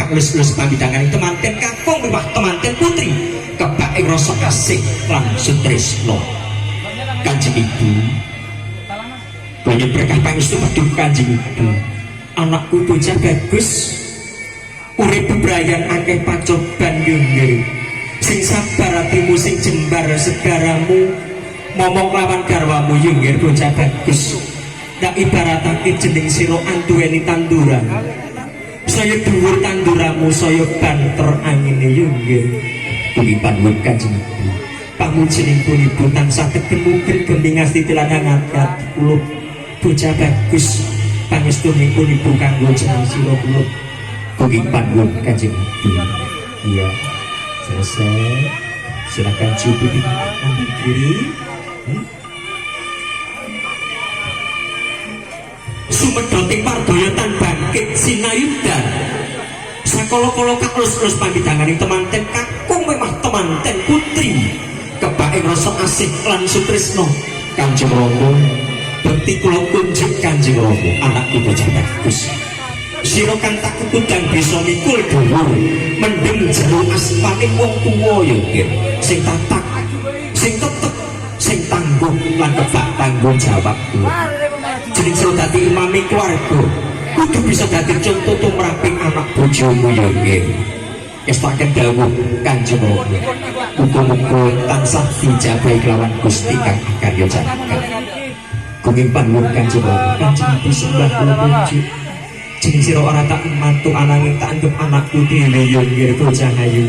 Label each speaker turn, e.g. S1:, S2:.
S1: kang lus-lus pamidangan temanten kakung miwah temanten putri kebak ing rasa kasih lan sutresna. Kanjeng Ibu banyak berkah pangestu paduh Kanjeng Ibu. Anakku bocah bagus urip bebrayan akeh pacoban yo nggih. Sing sabar atimu sing jembar segaramu momong lawan garwamu yo nggih bocah bagus. Ndak ibaratake jeneng sira anduweni tanduran. Saya dhuwur tanduramu saya banter angine yo nggih. Pundi panuwun Kanjeng Ibu. Pamujining ibu tansah ketemu gembing astiti lan ngat kula bocah bagus. Pangestunipun ibu kanggo jeneng sira kula. Kuwi panuwun Kanjeng Ibu. Iya. Selesai. Silakan cukupi ambil kiri. Sumedoting pardaya tan bangkit sinayudan. Sakala-kala kalus-lus pamidanganing temanten kakung memah temanten putri. Kebak ing rasa asih lan sutresna. Kanjeng Rama bekti kula kunjuk Kanjeng Rama anakku bocah bagus. Sira kang tak kekundang bisa mikul dhuwur mendem jero aspaning wong tuwa ya nggih. Sing tatak, sing tetep, sing tangguh lan kebak tanggung jawab kula. Jeneng sira dadi imame keluarga. Kudu bisa dadi contoh tumraping anak bojomu ya nggih. Estaken dawuh Kanjeng Rama. Muga-muga tansah dijabahi kelawan Gusti kang karya jagat. Kuwi panuwun Kanjeng Rama. Kanjeng Ibu sembah kula kunjuk. Jeneng sira ora tak mantu ananging tak anggap anakku dhewe ya nggih bocah ayu.